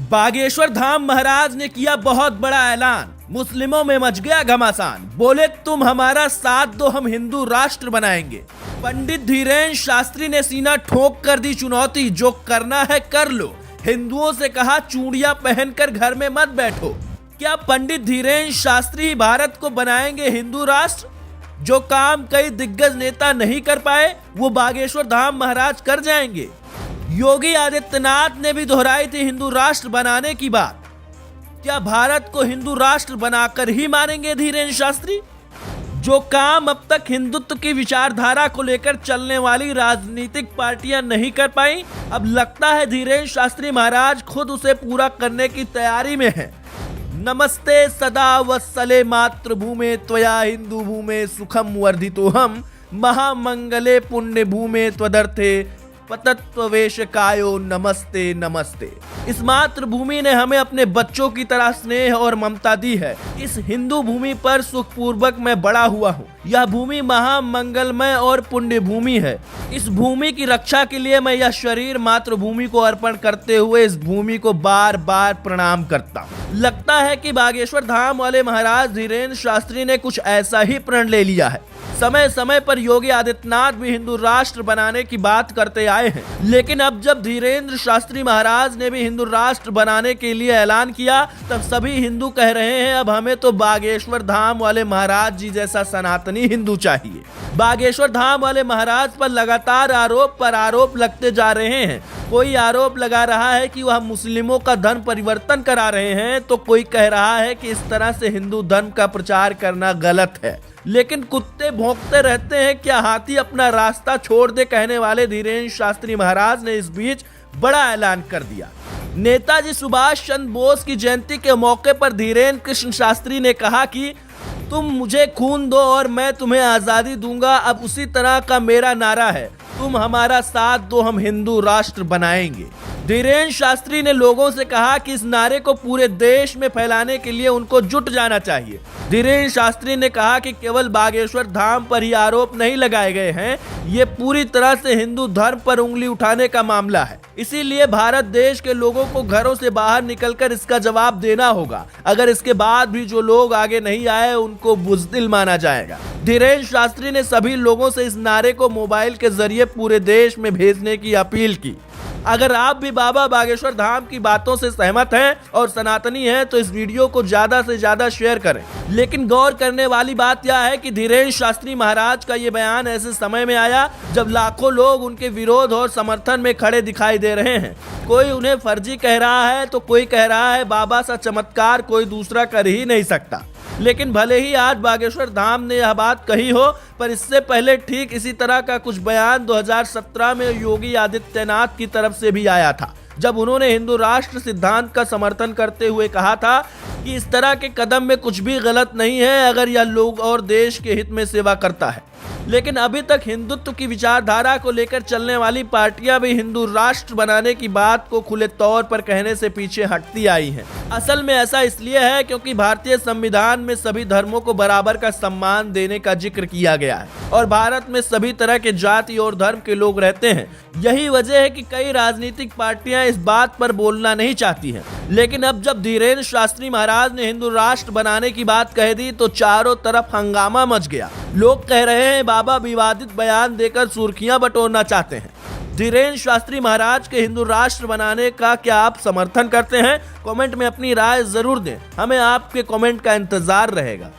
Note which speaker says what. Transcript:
Speaker 1: बागेश्वर धाम महाराज ने किया बहुत बड़ा ऐलान। मुस्लिमों में मच गया घमासान। बोले तुम हमारा साथ दो, हम हिंदू राष्ट्र बनाएंगे। पंडित धीरेन्द्र शास्त्री ने सीना ठोक कर दी चुनौती, जो करना है कर लो। हिंदुओं से कहा चूड़ियां पहनकर घर में मत बैठो। क्या पंडित धीरेन्द्र शास्त्री ही भारत को बनाएंगे हिंदू राष्ट्र? जो काम कई दिग्गज नेता नहीं कर पाए वो बागेश्वर धाम महाराज कर जाएंगे। योगी आदित्यनाथ ने भी दोहराई थी हिंदू राष्ट्र बनाने की बात। क्या भारत को हिंदू राष्ट्र बनाकर ही मानेंगे धीरेन्द्र शास्त्री? जो काम अब तक हिंदुत्व की विचारधारा को लेकर चलने वाली राजनीतिक पार्टियां नहीं कर पाई, अब लगता है धीरेन्द्र शास्त्री महाराज खुद उसे पूरा करने की तैयारी में हैं। नमस्ते सदा वत्सले मातृभूमे त्वया हिंदू भूमे सुखम वर्धितोहम महामंगले पुण्य भूमे त्वदर्थे पतत्ववेश कायो नमस्ते नमस्ते। इस मातृभूमि ने हमें अपने बच्चों की तरह स्नेह और ममता दी है। इस हिंदू भूमि पर सुखपूर्वक मैं बड़ा हुआ हूँ। यह भूमि महामंगलमय और पुण्य भूमि है। इस भूमि की रक्षा के लिए मैं यह शरीर मातृभूमि को अर्पण करते हुए इस भूमि को बार बार प्रणाम करता हूँ। लगता है कि बागेश्वर धाम वाले महाराज धीरेन्द्र शास्त्री ने कुछ ऐसा ही प्रण ले लिया है। समय समय पर योगी आदित्यनाथ भी हिंदू राष्ट्र बनाने की बात करते आए हैं, लेकिन अब जब धीरेन्द्र शास्त्री महाराज ने भी हिंदू राष्ट्र बनाने के लिए ऐलान किया, तब सभी हिंदू कह रहे हैं अब हमें तो बागेश्वर धाम वाले महाराज जी जैसा सनातनी हिंदू चाहिए। बागेश्वर धाम वाले महाराज पर लगातार आरोप पर आरोप लगते जा रहे हैं। कोई आरोप लगा रहा है कि वह मुस्लिमों का धर्म परिवर्तन करा रहे हैं, तो कोई कह रहा है कि इस तरह से हिंदू धर्म का प्रचार करना गलत है। लेकिन कुत्ते भौंकते रहते हैं, क्या हाथी अपना रास्ता छोड़ दे कहने वाले धीरेन्द्र शास्त्री महाराज ने इस बीच बड़ा ऐलान कर दिया। नेताजी सुभाष चंद्र बोस की जयंती के मौके पर धीरेन्द्र कृष्ण शास्त्री ने कहा कि तुम मुझे खून दो और मैं तुम्हें आजादी दूंगा। अब उसी तरह का मेरा नारा है, तुम हमारा साथ दो, हम हिंदू राष्ट्र बनाएंगे। धीरेन्द्र शास्त्री ने लोगों से कहा कि इस नारे को पूरे देश में फैलाने के लिए उनको जुट जाना चाहिए। धीरेन्द्र शास्त्री ने कहा कि केवल बागेश्वर धाम पर ही आरोप नहीं लगाए गए हैं, ये पूरी तरह से हिंदू धर्म पर उंगली उठाने का मामला है। इसीलिए भारत देश के लोगों को घरों से बाहर निकलकर इसका जवाब देना होगा। अगर इसके बाद भी जो लोग आगे नहीं आए उनको बुज़दिल माना जाएगा। धीरेन्द्र शास्त्री ने सभी लोगों से इस नारे को मोबाइल के जरिए पूरे देश में भेजने की अपील की। अगर आप भी बाबा बागेश्वर धाम की बातों से सहमत हैं और सनातनी हैं तो इस वीडियो को ज्यादा से ज्यादा शेयर करें। लेकिन गौर करने वाली बात यह है कि धीरेन्द्र शास्त्री महाराज का ये बयान ऐसे समय में आया जब लाखों लोग उनके विरोध और समर्थन में खड़े दिखाई दे रहे हैं। कोई उन्हें फर्जी कह रहा है तो कोई कह रहा है बाबा सा चमत्कार कोई दूसरा कर ही नहीं सकता। लेकिन भले ही आज बागेश्वर धाम ने यह बात कही हो, पर इससे पहले ठीक इसी तरह का कुछ बयान 2017 में योगी आदित्यनाथ की तरफ से भी आया था, जब उन्होंने हिंदू राष्ट्र सिद्धांत का समर्थन करते हुए कहा था कि इस तरह के कदम में कुछ भी गलत नहीं है अगर यह लोग और देश के हित में सेवा करता है। लेकिन अभी तक हिंदुत्व की विचारधारा को लेकर चलने वाली पार्टियां भी हिंदू राष्ट्र बनाने की बात को खुले तौर पर कहने से पीछे हटती आई हैं। असल में ऐसा इसलिए है क्योंकि भारतीय संविधान में सभी धर्मों को बराबर का सम्मान देने का जिक्र किया गया है और भारत में सभी तरह के जाति और धर्म के लोग रहते हैं। यही वजह है कि कई राजनीतिक पार्टियां इस बात पर बोलना नहीं चाहती हैं। लेकिन अब जब धीरेन्द्र शास्त्री महाराज ने हिंदू राष्ट्र बनाने की बात कह दी तो चारों तरफ हंगामा मच गया। लोग कह रहे हैं बाबा विवादित बयान देकर सुर्खियां बटोरना चाहते हैं। धीरेन्द्र शास्त्री महाराज के हिंदू राष्ट्र बनाने का क्या आप समर्थन करते हैं? कमेंट में अपनी राय जरूर दें, हमें आपके कमेंट का इंतजार रहेगा।